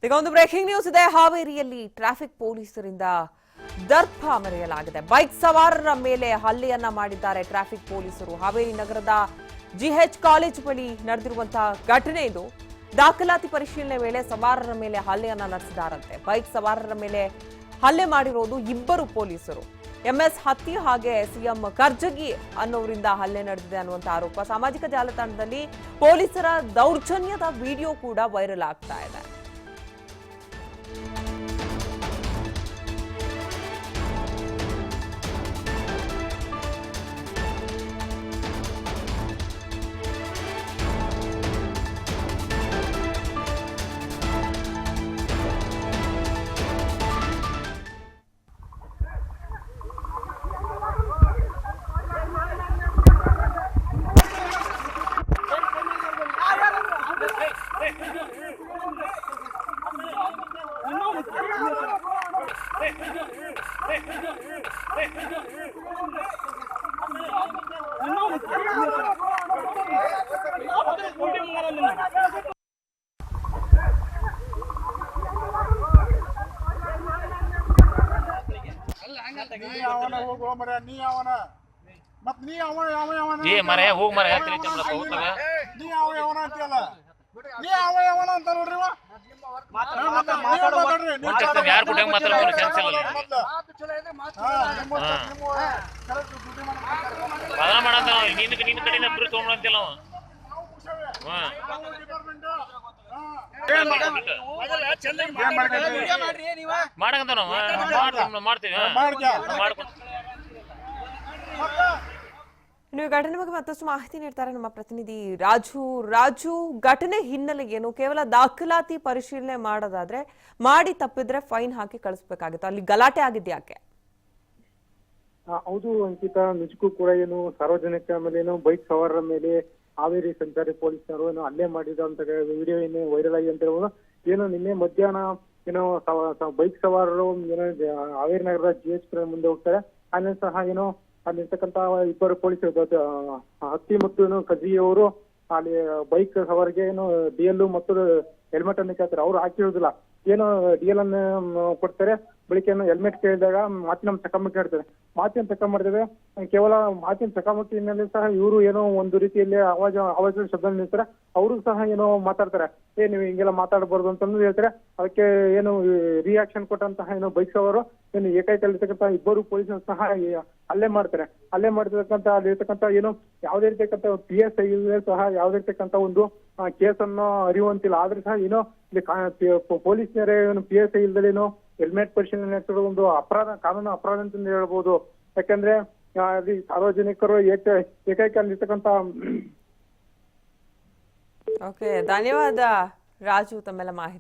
ಈಗ ಒಂದು breaking news ಇದೆ. ಹಾವೇರಿಯಲ್ಲಿ ಟ್ರಾಫಿಕ್ ಪೊಲೀಸರಿಂದ ದರ್ಪ ಮೆರೆಯಲಾಗಿದೆ. ಬೈಕ್ ಸವಾರರ ಮೇಲೆ ಹಲ್ಲೆಯನ್ನ ಮಾಡಿದ್ದಾರೆ ಟ್ರಾಫಿಕ್ ಪೊಲೀಸರು. ಹಾವೇರಿ ನಗರದ ಜಿಎಚ್ ಕಾಲೇಜ್ ಬಳಿ ನಡೆದಿರುವಂತಹ ಘಟನೆ ಇದು. ದಾಖಲಾತಿ ಪರಿಶೀಲನೆ ವೇಳೆ ಸವಾರರ ಮೇಲೆ ಹಲ್ಲೆಯನ್ನ ನಡೆಸಿದಾರಂತೆ. ಬೈಕ್ ಸವಾರರ ಮೇಲೆ ಹಲ್ಲೆ ಮಾಡಿರೋದು ಇಬ್ಬರು ಪೊಲೀಸರು. ಎಂಎಸ್ ಹತ್ತಿ ಹಾಗೆ ಸಿಎಂ ಕರ್ಜಗಿ ಅನ್ನೋರಿಂದ ಹಲ್ಲೆ ನಡೆದಿದೆ ಅನ್ನುವಂತ ಆರೋಪ. ಸಾಮಾಜಿಕ ಜಾಲತಾಣದಲ್ಲಿ ಪೊಲೀಸರ ದೌರ್ಜನ್ಯದ ವಿಡಿಯೋ ಕೂಡ ವೈರಲ್ ಆಗ್ತಾ ಇದೆ. ಇನ್ನು ಈ ಘಟನೆ ಬಗ್ಗೆ ಮತ್ತಷ್ಟು ಮಾಹಿತಿ ನೀಡ್ತಾರೆ ನಮ್ಮ ಪ್ರತಿನಿಧಿ ರಾಜು. ಘಟನೆ ಹಿನ್ನೆಲೆ ಏನು? ಕೇವಲ ದಾಖಲಾತಿ ಪರಿಶೀಲನೆ ಮಾಡೋದಾದ್ರೆ ಮಾಡಿ ತಪ್ಪಿದ್ರೆ ಫೈನ್ ಹಾಕಿ ಕಳಿಸ್ಬೇಕಾಗಿತ್ತು. ಅಲ್ಲಿ ಗಲಾಟೆ ಆಗಿದ್ಯಾಕೆ? ಹೌದು ಅಂಕಿತಾ, ನಿಜಕ್ಕೂ ಕೂಡ ಏನು ಸಾರ್ವಜನಿಕ ಮೇಲೆ ಏನು ಬೈಕ್ ಸವಾರರ ಮೇಲೆ ಹಾವೇರಿ ಸಂಚಾರಿ ಪೊಲೀಸರು ಏನು ಹಲ್ಲೆ ಮಾಡಿದಂತ ವಿಡಿಯೋ ಏನು ವೈರಲ್ ಆಗಿ ಅಂತ ಹೇಳ್ಬೋದು. ಏನು ನಿನ್ನೆ ಮಧ್ಯಾಹ್ನ ಏನೋ ಬೈಕ್ ಸವಾರರು ಏನೋ ಹಾವೇರಿ ನಗರದ ಜಿಎಚ್ ಮುಂದೆ ಹೋಗ್ತಾರೆ. ಅಲ್ಲಿ ಸಹ ಏನೋ ಅಲ್ಲಿರ್ತಕ್ಕಂತ ಇಬ್ಬರು ಪೊಲೀಸರು ಹತ್ತಿ ಮತ್ತು ಏನು ಕಜಿಯವರು ಅಲ್ಲಿ ಬೈಕ್ ಸವಾರಿಗೆ ಏನು ಡಿಎಲ್ ಮತ್ತು ಹೆಲ್ಮೆಟ್ ಅನ್ನು ಕೇಳ್ತಾರೆ. ಅವ್ರು ಹಾಕಿರೋದಿಲ್ಲ. ಏನು ಡಿಎಲ್ ಅನ್ನು ಕೊಡ್ತಾರೆ. ಬಳಿಕ ಏನು ಹೆಲ್ಮೆಟ್ ಕೇಳಿದಾಗ ಮಾತಿನ ಚಕಮಕಿ ಆಡ್ತಾರೆ. ಮಾತಿನ ಚಕಮಕಿದೆ. ಕೇವಲ ಮಾತಿನ ಚಕಮಕಿ ಹಿನ್ನೆಲೆ ಸಹ ಇವರು ಏನೋ ಒಂದು ರೀತಿಯಲ್ಲಿ ಆವಾಜ ಶಬ್ದ ನಿಲ್ತಾರೆ. ಅವರು ಸಹ ಏನೋ ಮಾತಾಡ್ತಾರೆ. ನೀವು ಹಿಂಗೆಲ್ಲ ಮಾತಾಡಬಾರ್ದು ಅಂತಂದು ಹೇಳ್ತಾರೆ. ಅದಕ್ಕೆ ಏನು ರಿಯಾಕ್ಷನ್ ಕೊಟ್ಟಂತಹ ಏನು ಬೈಕ್ ಸವಾರು ಏನು ಏಕೈಕಲ್ಲಿರ್ತಕ್ಕಂಥ ಇಬ್ಬರು ಪೊಲೀಸರು ಸಹ ಹಲ್ಲೆ ಮಾಡ್ತಾರೆ. ಹಲ್ಲೆ ಮಾಡಿರ್ತಕ್ಕಂಥ ಅಲ್ಲಿರ್ತಕ್ಕಂಥ ಏನು ಯಾವುದೇ ರೀತಿಯಕ್ಕಂಥ PSI ಸಹ ಯಾವುದೇ ಇರ್ತಕ್ಕಂಥ ಒಂದು ಕೇಸನ್ನು ಅರಿಯುವಂತಿಲ್ಲ. ಆದ್ರೆ ಸಹ ಏನೋ ಇಲ್ಲಿ ಪೊಲೀಸರೇ ಏನು PSI ಇಲ್ದಲೇನೋ ಹೆಲ್ಮೆಟ್ ಪರಿಶೀಲನೆ ನಡೆಸೋದು ಒಂದು ಅಪರಾಧ, ಕಾನೂನು ಅಪರಾಧ ಅಂತ ಹೇಳ್ಬೋದು. ಯಾಕಂದ್ರೆ ಅಲ್ಲಿ ಸಾರ್ವಜನಿಕರು ಏಕೈಕ ಅಲ್ಲಿರ್ತಕ್ಕಂಥ. ಓಕೆ, ಧನ್ಯವಾದ ರಾಜು ತಮ್ಮೆಲ್ಲ ಮಾಹಿತಿ.